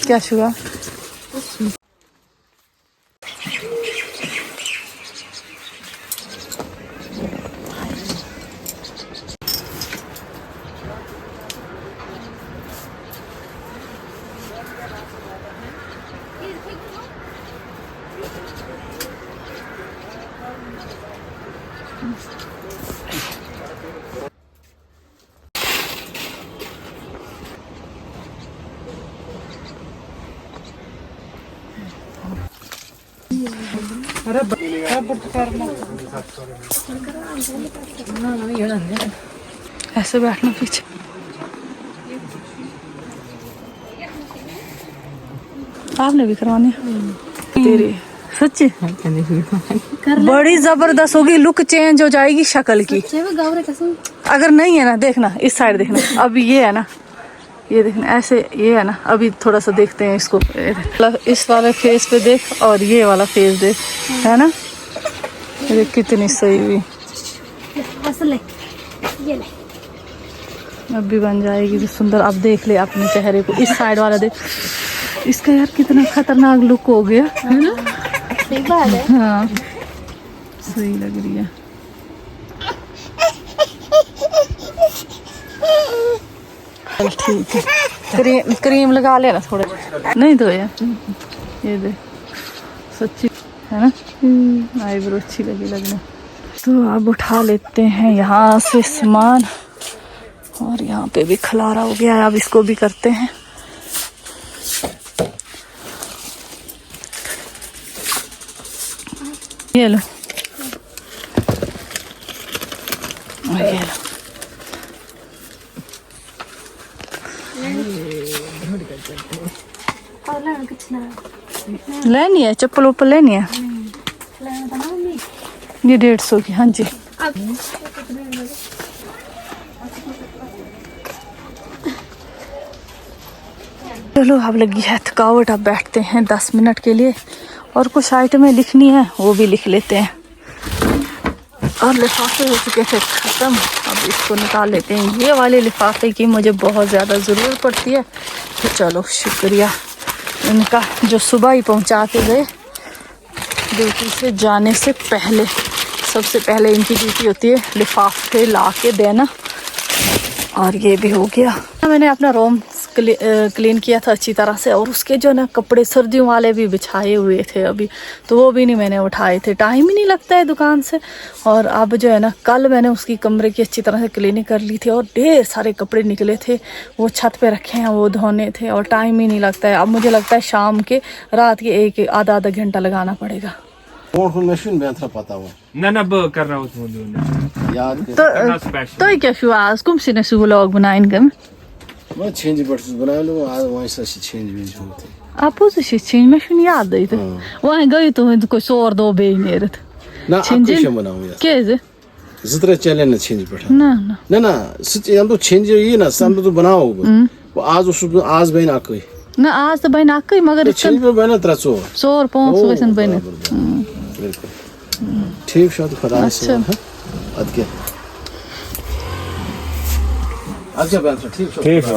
क्या छुआ? ऐसे बैठना पीछे। आपने भी करवानी तेरी सच्ची बड़ी जबरदस्त होगी, लुक चेंज हो जाएगी शक्ल की। अगर नहीं है ना देखना इस साइड देखना, अभी ये है ना, ये देखना ऐसे ये है ना, अभी थोड़ा सा देखते हैं इसको, इस वाले फेस पे देख और ये वाला फेस देख, है ना, ये कितनी सही हुई। अब भी बन जाएगी जो सुंदर। अब देख ले अपने चेहरे को, इस साइड वाला देख, इसका यार कितना खतरनाक लुक हो गया, है ना? सही बात है। हाँ सही लग रही है। ठीक है, क्रीम लगा लेना थोड़े, नहीं तो यार ये दे सच्ची है ना, आईब्रो अच्छी लगी लगने। तो अब उठा लेते हैं यहाँ से सामान, और यहाँ पे भी खलारा हो गया है, अब इसको भी करते हैं। ये लो, ये लो, लेनी है चप्पल उप्पल लेनी है, ये 150 की। हाँ जी चलो अब लगी है थकावट, अब बैठते हैं 10 मिनट के लिए, और कुछ आइटमें लिखनी है वो भी लिख लेते हैं। और लिफाफे हो चुके थे ख़त्म, अब इसको निकाल लेते हैं। ये वाले लिफाफे की मुझे बहुत ज़्यादा ज़रूरत पड़ती है, तो चलो शुक्रिया इनका जो सुबह ही पहुंचा के गए ड्यूटी से जाने से पहले। सबसे पहले इनकी ड्यूटी होती है लिफाफे ला के देना, और ये भी हो गया। मैंने अपना रूम क्लीन किया था अच्छी तरह से, और उसके जो ना कपड़े सर्दियों वाले भी बिछाए हुए थे अभी, तो वो भी नहीं मैंने उठाए थे, टाइम ही नहीं लगता है दुकान से। और अब जो है ना कल मैंने उसकी कमरे की अच्छी तरह से क्लीनिंग कर ली थी, और ढेर सारे कपड़े निकले थे, वो छत पे रखे हैं, वो धोने थे, और टाइम ही नहीं लगता है। अब मुझे लगता है शाम के रात के एक आधा घंटा लगाना पड़ेगा। तो क्या शुआ आज कुम से न व्लॉग बनाएंगे मैं चेंज बर्ड्स बना लो आज वहीं से चेंज होते आप उस चेंज में शुन याद आई तो वहीं गई तो कोई 100 बे नेरत ना चेंज बनाऊं यार कैसे जितना चले ना चेंज बैठा ना सच हम तो चेंज ये ना हम तो बनाओ वो आज बहन आकई ना आज तो बहन आकई मगर चेंज में बहन 300 500 वैसन बहन बिल्कुल ठीक शायद खुदा से अद अच्छा बहन ठीक है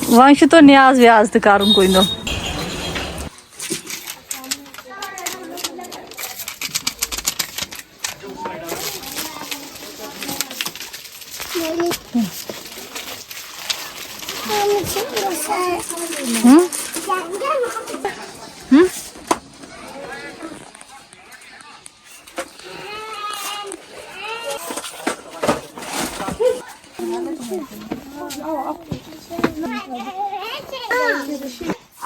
वहीं से तो न्याज व्याज ते करुन कोई नो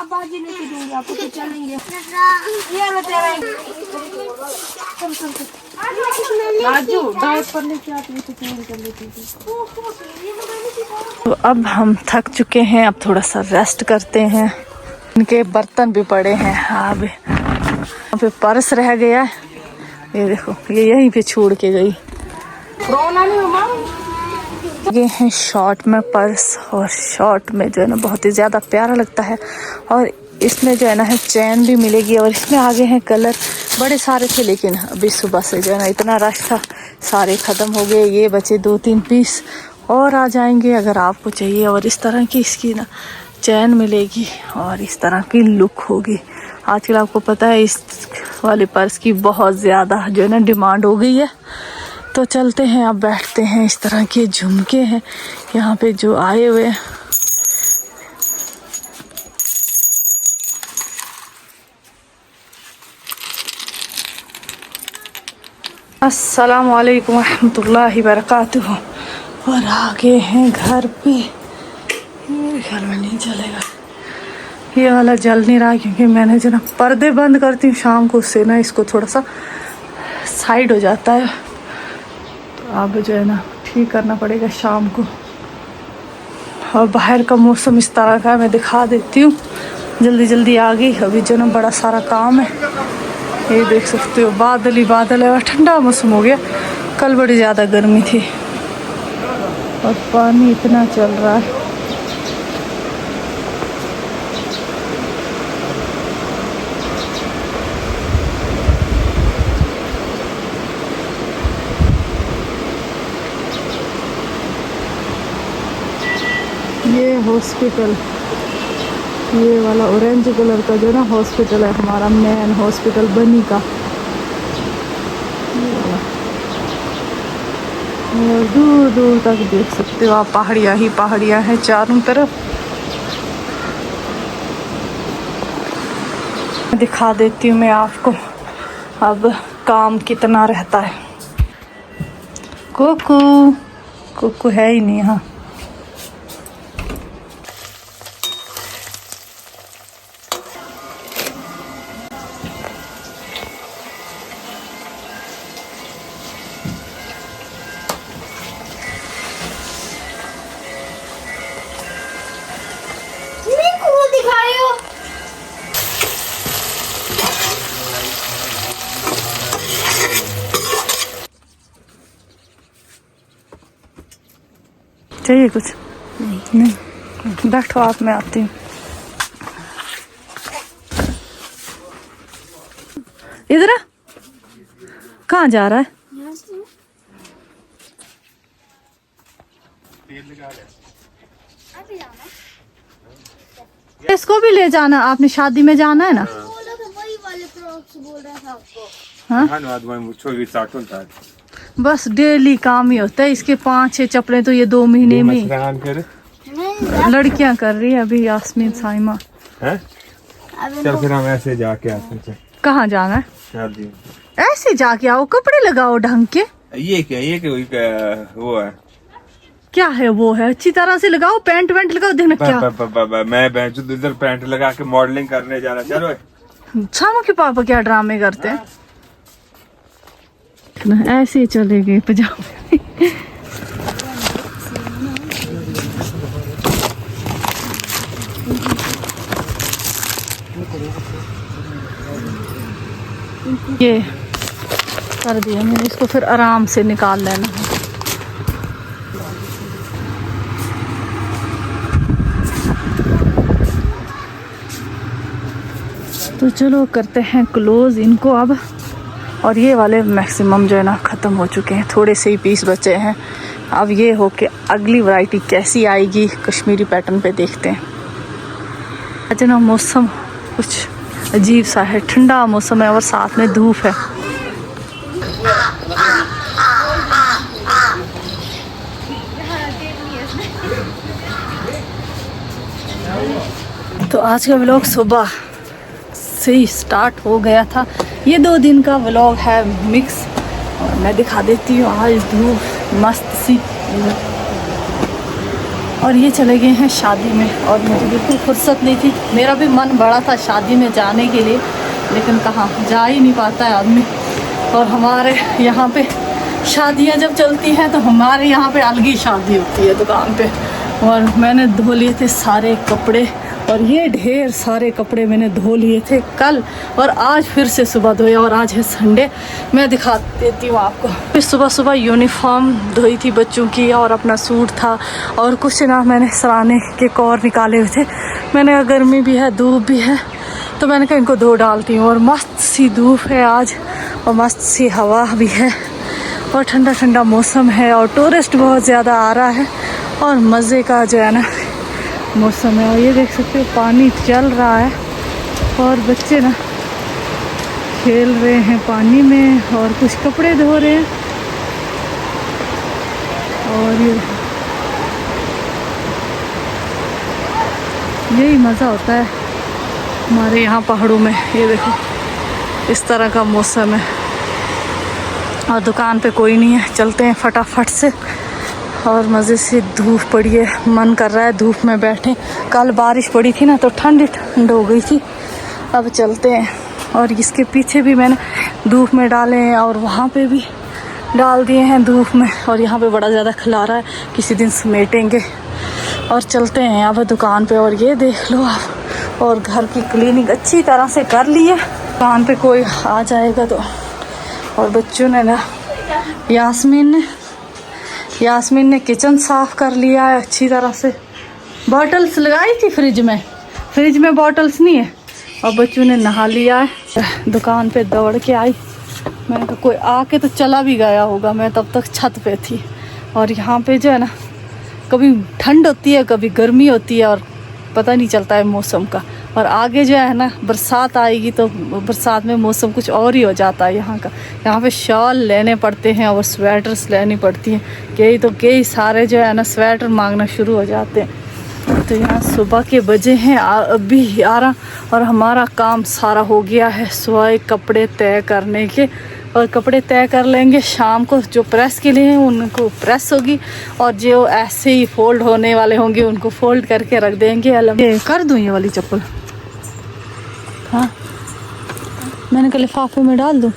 अब आज लेके दूंगी आपको तो चलेंगे ये राजू डाइट पर लेके आती है तो चेंज कर लेती थी। तो अब हम थक चुके हैं, अब थोड़ा सा रेस्ट करते हैं। इनके बर्तन भी पड़े हैं, अब वहाँ पे पर्स रह गया, ये देखो ये यहीं पे छोड़ के गई। ये हैं शॉर्ट में पर्स, और शॉर्ट में जो है ना बहुत ही ज़्यादा प्यारा लगता है, और इसमें जो है ना है चैन भी मिलेगी, और इसमें आगे हैं कलर बड़े सारे थे, लेकिन अभी सुबह से जो है ना इतना रश था सारे ख़त्म हो गए। ये बचे 2-3 पीस, और आ जाएंगे अगर आपको चाहिए। और इस तरह की इसकी ना चैन मिलेगी और इस तरह की लुक होगी। आजकल आपको पता है इस वाले पर्स की बहुत ज़्यादा जो है ना डिमांड हो गई है। तो चलते हैं, अब बैठते हैं। इस तरह के झुमके हैं यहाँ पे जो आए हुए हैं। अस्सलाम वालेकुम रहमतुल्लाहि बरकातुहू। और आ गए हैं घर पे। मेरे ख्याल में नहीं चलेगा, ये वाला जल नहीं रहा क्योंकि मैंने जो ना पर्दे बंद करती हूँ शाम को, उससे ना इसको थोड़ा सा साइड हो जाता है। तो अब जो है ना ठीक करना पड़ेगा शाम को। और बाहर का मौसम इस तरह का है, मैं दिखा देती हूँ। जल्दी जल्दी आ गई, अभी जो ना बड़ा सारा काम है। ये देख सकते हो बादल ही बादल है और ठंडा मौसम हो गया। कल बड़ी ज़्यादा गर्मी थी और पानी इतना चल रहा है। ये हॉस्पिटल, ये वाला ऑरेंज कलर का जो ना हॉस्पिटल है हमारा मेन हॉस्पिटल बनी का। और दूर दूर तक देख सकते हो आप पहाड़ियाँ ही पहाड़ियाँ हैं चारों तरफ। दिखा देती हूँ मैं आपको अब काम कितना रहता है। कोकू कोकू है ही नहीं यहाँ। चाहिए कुछ? नहीं बैठो आप, मैं आती हूँ। इधर कहाँ जा रहा है? इसको भी ले जाना, आपने शादी में जाना है ना? हाँ बस डेली काम ही होता है इसके। 5-6 चप्पलें तो ये 2 महीने में लड़कियां कर रही है अभी। यास्मीन साइमा है? चल फिर हम ऐसे जाके आते हैं। कहाँ जाना है? शादी ऐसे जाके आओ, कपड़े लगाओ ढंग के। ये क्या वो है? क्या है वो है? अच्छी तरह से लगाओ, पैंट वैंट लगाओ। देखना क्या मैं बैंचो इधर पैंट लगा के मॉडलिंग करने जा रहा। चलो शाम के पापा क्या ड्रामे करते हैं ना। ऐसे चले गए पजामे। ये कर दिया मैंने, इसको फिर आराम से निकाल लेना है। तो चलो करते हैं क्लोज इनको अब। और ये वाले मैक्सिमम जो है ना ख़त्म हो चुके हैं, थोड़े से ही पीस बचे हैं। अब ये हो के अगली वैरायटी कैसी आएगी कश्मीरी पैटर्न पे देखते हैं। आज ना मौसम कुछ अजीब सा है, ठंडा मौसम है और साथ में धूप है। तो आज का व्लॉग सुबह से ही स्टार्ट हो गया था। ये 2 दिन का व्लॉग है मिक्स। और मैं दिखा देती हूँ आज धूप मस्त सी। और ये चले गए हैं शादी में और मुझे बिल्कुल फुर्सत नहीं थी। मेरा भी मन बड़ा था शादी में जाने के लिए, लेकिन कहाँ जा ही नहीं पाता है आदमी। और हमारे यहाँ पे शादियाँ जब चलती हैं तो हमारे यहाँ पे अलग ही शादी होती है दुकान पे। और मैंने धो लिए थे सारे कपड़े, और ये ढेर सारे कपड़े मैंने धो लिए थे कल और आज फिर से सुबह धोए। और आज है संडे, मैं दिखा देती हूँ आपको। फिर सुबह सुबह यूनिफॉर्म धोई थी बच्चों की और अपना सूट था और कुछ ना मैंने सराने के कौर निकाले हुए थे। मैंने कहा गर्मी भी है धूप भी है तो मैंने कहा इनको धो डालती हूँ। और मस्त सी धूप है आज और मस्त सी हवा भी है और ठंडा ठंडा मौसम है और टूरिस्ट बहुत ज़्यादा आ रहा है। और मज़े का जो है ना मौसम है। और ये देख सकते हो पानी चल रहा है और बच्चे ना खेल रहे हैं पानी में और कुछ कपड़े धो रहे हैं। और यही मज़ा होता है हमारे यहाँ पहाड़ों में। ये देखो इस तरह का मौसम है और दुकान पे कोई नहीं है। चलते हैं फटाफट से और मज़े से। धूप पड़ी है, मन कर रहा है धूप में बैठे। कल बारिश पड़ी थी ना तो ठंड ठंड हो गई थी। अब चलते हैं। और इसके पीछे भी मैंने धूप में डाले हैं और वहाँ पे भी डाल दिए हैं धूप में। और यहाँ पे बड़ा ज़्यादा खिलारा है, किसी दिन समेटेंगे। और चलते हैं अब दुकान पे। और ये देख लो आप, और घर की क्लीनिंग अच्छी तरह से कर ली है। दुकान पे कोई आ जाएगा तो। और बच्चों ने ना यास्मीन ने किचन साफ़ कर लिया है अच्छी तरह से। बॉटल्स लगाई थी फ्रिज में बॉटल्स नहीं है। और बच्चों ने नहा लिया है। दुकान पे दौड़ के आई, मैंने कहा कोई आके तो चला भी गया होगा, मैं तब तक छत पे थी। और यहाँ पे जो है ना कभी ठंड होती है कभी गर्मी होती है और पता नहीं चलता है मौसम का। और आगे जो है ना बरसात आएगी तो बरसात में मौसम कुछ और ही हो जाता है यहाँ का। यहाँ पे शॉल लेने पड़ते हैं और स्वेटर्स लेनी पड़ती हैं। कई सारे जो है ना स्वेटर मांगना शुरू हो जाते हैं। तो यहाँ सुबह के बजे हैं अभी 11 और हमारा काम सारा हो गया है सुबह कपड़े तय करने के। और कपड़े तय कर लेंगे शाम को। जो प्रेस के लिए हैं उनको प्रेस होगी और जो ऐसे ही फोल्ड होने वाले होंगे उनको फोल्ड करके रख देंगे। ये कर दूँ ये वाली चप्पल? हाँ मैंने कहा लिफाफे में डाल दूँ।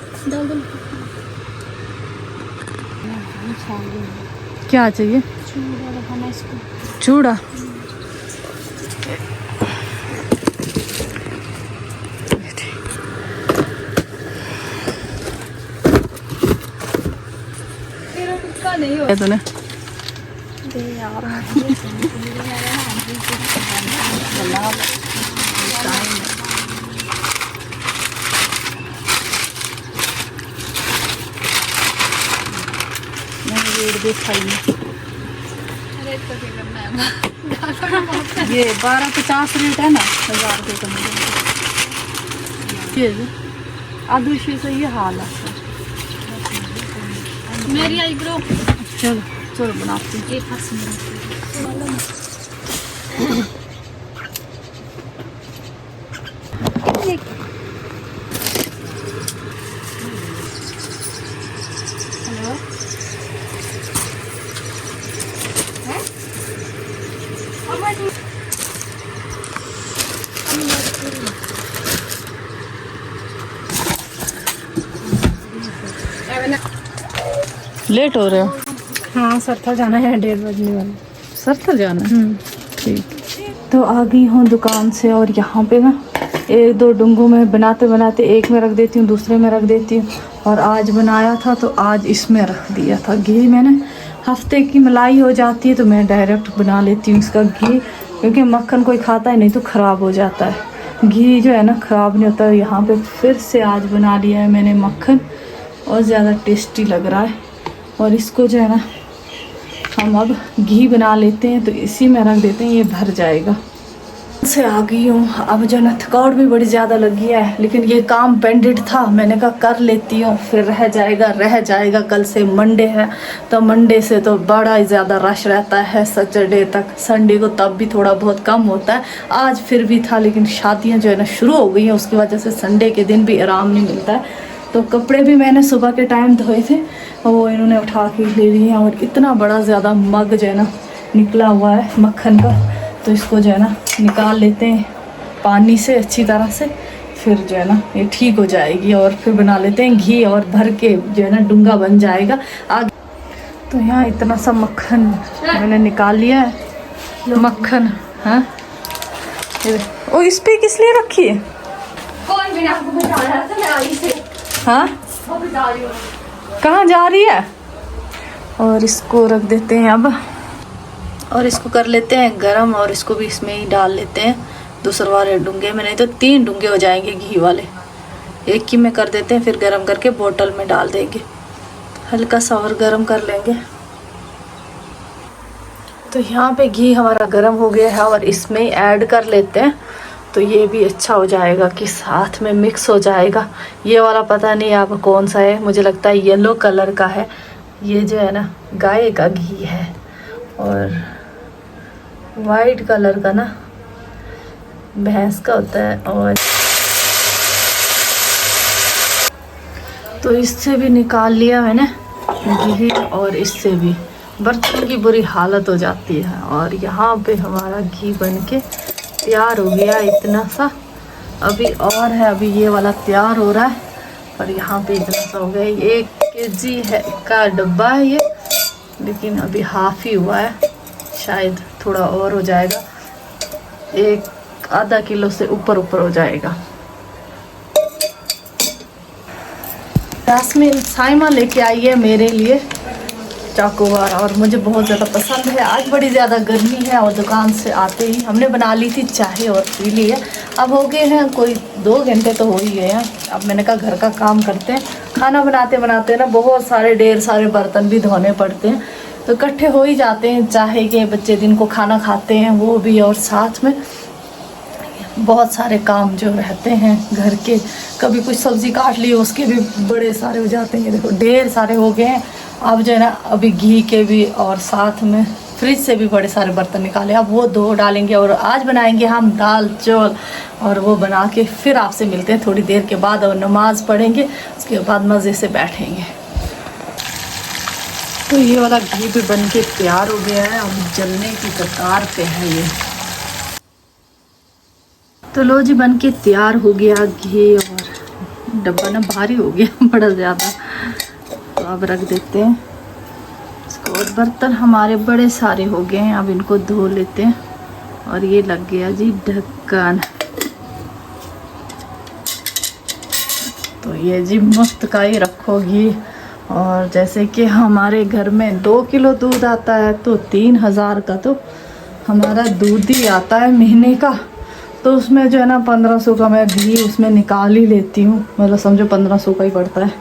क्या चाहिए? चूड़ा। नहीं हो तूने ये 1250 रेट है ना, 1000 रुपये का मिलेगा। आदुषी से ये हाल है मेरी आईब्रो। चलो चलो बनाती हूँ। हेलो लेट हो रहे हो? हाँ सरथल जाना है, 1:30 बजने वाला। सरथल जाना है? ठीक। तो आ गई हूँ दुकान से और यहाँ पे ना 1-2 डुंगों में बनाते बनाते एक में रख देती हूँ, दूसरे में रख देती हूँ। और आज बनाया था तो आज इसमें रख दिया था घी मैंने। हफ्ते की मलाई हो जाती है तो मैं डायरेक्ट बना लेती हूँ इसका घी, क्योंकि मक्खन कोई खाता है नहीं तो ख़राब हो जाता है। घी जो है ना ख़राब नहीं होता। यहाँ पे फिर से आज बना लिया है मैंने मक्खन और ज़्यादा टेस्टी लग रहा है। और इसको जो है ना हम अब घी बना लेते हैं तो इसी में रख देते हैं, ये भर जाएगा। से आ गई हूँ। अब जो ना थकावट भी बड़ी ज़्यादा लगी है, लेकिन ये काम पेंडेड था, मैंने कहा कर लेती हूँ, फिर रह जाएगा। कल से मंडे है तो मंडे से तो बड़ा ही ज़्यादा रश रहता है सैटरडे तक। संडे को तब भी थोड़ा बहुत कम होता है, आज फिर भी था। लेकिन शादियाँ जो है ना शुरू हो गई हैं, उसकी वजह से संडे के दिन भी आराम नहीं मिलता है। तो कपड़े भी मैंने सुबह के टाइम धोए थे और वो इन्होंने उठा के ले लिए हैं। और इतना बड़ा ज़्यादा मग जो है ना निकला हुआ है मक्खन का, तो इसको जो है ना निकाल लेते हैं पानी से अच्छी तरह से, फिर जो है ना ये ठीक हो जाएगी। और फिर बना लेते हैं घी और भर के जो है ना डूंगा बन जाएगा आगे। तो यहाँ इतना सा मक्खन मैंने निकाल लिया है। मक्खन हाँ ओ इस पे किस लिए रखी है? कौन बिना आपको बता रहा था, मैं आई से हाँ वो बता रही हूँ कहाँ जा रही है? और इसको रख देते हैं अब, और इसको कर लेते हैं गरम और इसको भी इसमें ही डाल लेते हैं दूसरे वाले डूंगे में, नहीं तो 3 डूंगे हो जाएंगे घी वाले। एक ही में कर देते हैं, फिर गरम करके बोतल में डाल देंगे। हल्का सा और गरम कर लेंगे। तो यहाँ पे घी हमारा गर्म हो गया है और इसमें ही ऐड कर लेते हैं, तो ये भी अच्छा हो जाएगा कि साथ में मिक्स हो जाएगा। ये वाला पता नहीं आप कौन सा है, मुझे लगता है येलो कलर का है। ये जो है ना गाय का घी है और वाइट कलर का ना भैंस का होता है। और तो इससे भी निकाल लिया मैंने घी और इससे भी। बर्तन की बुरी हालत हो जाती है। और यहाँ पे हमारा घी बनके तैयार हो गया इतना सा, अभी और है, अभी ये वाला तैयार हो रहा है। और यहाँ पे इतना सा हो गया, 1 kg है का डब्बा है ये, लेकिन अभी हाफ ही हुआ है, शायद थोड़ा और हो जाएगा, 1-आधा किलो से ऊपर हो जाएगा। यास्मीन साइमा लेके आई है मेरे लिए चाकोबार और मुझे बहुत ज़्यादा पसंद है। आज बड़ी ज़्यादा गर्मी है और दुकान से आते ही हमने बना ली थी चाय और पी ली है। अब हो गए हैं कोई 2 घंटे तो हो ही गए हैं। अब मैंने कहा घर का काम करते हैं। खाना बनाते बनाते ना बहुत सारे ढेर सारे बर्तन भी धोने पड़ते हैं, तो इकट्ठे हो ही जाते हैं। चाहे कि बच्चे दिन को खाना खाते हैं वो भी, और साथ में बहुत सारे काम जो रहते हैं घर के, कभी कुछ सब्ज़ी काट ली उसके भी बड़े सारे हो जाते हैं। देखो ढेर सारे हो गए हैं। अब जो है ना अभी घी के भी और साथ में फ्रिज से भी बड़े सारे बर्तन निकाले, अब वो धो डालेंगे। और आज बनाएंगे हम दाल चावल, और वो बना के फिर आपसे मिलते हैं थोड़ी देर के बाद और नमाज़ पढ़ेंगे, उसके बाद मज़े से बैठेंगे। तो ये वाला घी भी बन के तैयार हो गया है, अब जलने की कतार पे है ये। तो लो जी बन के तैयार हो गया घी, और डब्बा ना भारी हो गया बड़ा ज़्यादा, तो अब रख देते हैं इसको। और बर्तन हमारे बड़े सारे हो गए हैं, अब इनको धो लेते हैं। और ये लग गया जी ढक्कन। तो ये जी मस्त का ही रखो घी। और जैसे कि हमारे घर में 2 किलो दूध आता है, तो 3000 का तो हमारा दूध ही आता है महीने का। तो उसमें जो है ना 1500 का मैं घी उसमें निकाल ही लेती हूँ, मतलब समझो 1500 का ही पड़ता है।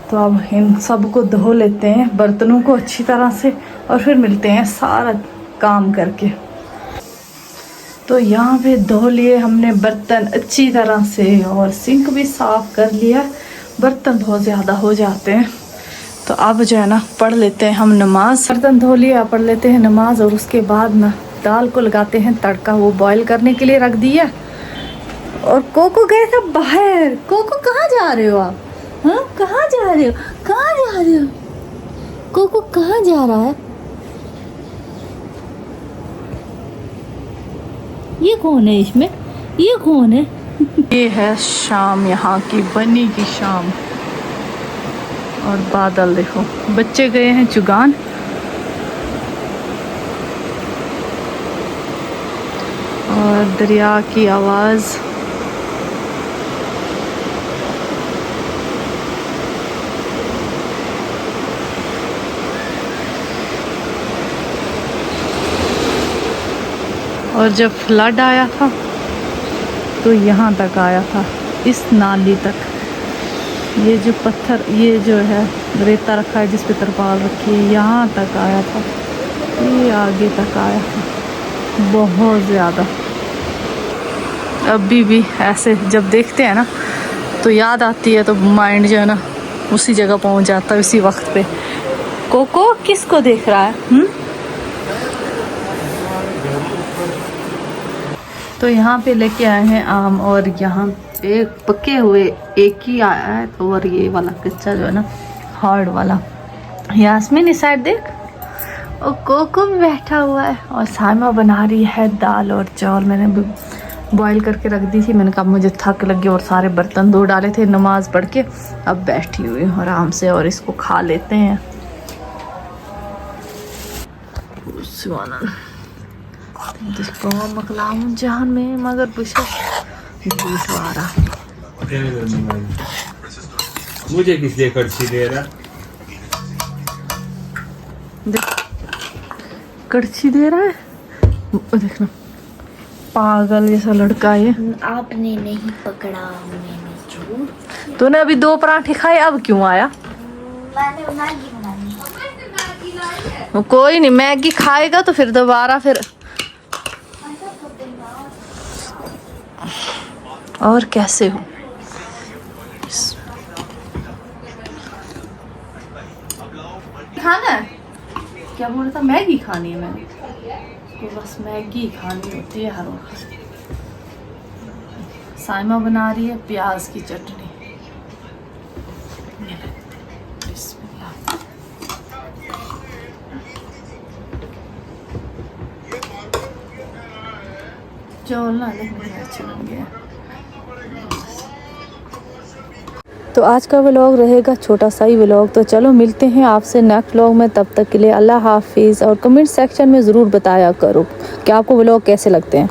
तो अब इन सबको धो लेते हैं बर्तनों को अच्छी तरह से, और फिर मिलते हैं सारा काम करके। तो यहाँ पे धो लिए हमने बर्तन अच्छी तरह से, और सिंक भी साफ़ कर लिया। बर्तन बहुत ज़्यादा हो जाते हैं, तो अब जो है ना पढ़ लेते हैं हम नमाज। बर्तन धो लिया, पढ़ लेते हैं नमाज, और उसके बाद ना दाल को लगाते हैं तड़का। वो बॉईल करने के लिए रख दिया। और कोको गए था बाहर। कोको कहाँ जा रहे हो आप? हाँ कहाँ जा रहे हो? कहाँ जा रहे हो? कोको कहाँ जा रहा है? ये कौन है इसमें? ये कौन है? ये है शाम, यहाँ की बनी की शाम। और बादल देखो, बच्चे गए हैं चुगान। और दरिया की आवाज़। और जब फ्लड आया था तो यहाँ तक आया था, इस नाली तक। ये जो पत्थर, ये जो है रेता रखा है जिस पे तरपाल रखी है, यहाँ तक आया था, ये आगे तक आया था, बहुत ज़्यादा। अभी भी ऐसे जब देखते हैं ना तो याद आती है, तो माइंड जो है ना उसी जगह पहुँच जाता है उसी वक्त पे। कोको किसको देख रहा है? तो यहाँ पे लेके आए हैं आम, और यहाँ पे पके हुए एक ही आया है, और ये वाला कच्चा जो है ना हार्ड वाला। यास्मीन इस साइड देख, और कोको भी बैठा हुआ है, और साइमा बना रही है दाल और चावल। मैंने बॉईल करके रख दी थी। मैंने कहा मुझे थक लगी, और सारे बर्तन धो डाले थे नमाज पढ़ के। अब बैठी हुई हूँ आराम से, और इसको खा लेते हैं। मकलाम जहान में मगर मुझे किस लिए कड़छी दे रहा? कड़छी दे रहा है, देखना पागल जैसा लड़का है। आपने नहीं पकड़ा, मैंने झूठ। तूने अभी 2 पराठे खाए, अब क्यों आया? मैंने मैगी बनानी। वो कोई नहीं, मैगी खाएगा तो फिर दोबारा फिर। और कैसे हो? खाना है क्या? बोल रहा था मैगी खानी है मैंने, तो बस मैगी खानी होती है हर वक्त। साइमा बना रही है प्याज की चटनी। बिस्मिल्लाह। चौल ना देखने अच्छे बन गए। तो आज का व्लॉग रहेगा छोटा सा ही व्लॉग। तो चलो मिलते हैं आपसे नेक्स्ट व्लॉग में, तब तक के लिए अल्लाह हाफिज़। और कमेंट सेक्शन में ज़रूर बताया करो कि आपको व्लॉग कैसे लगते हैं।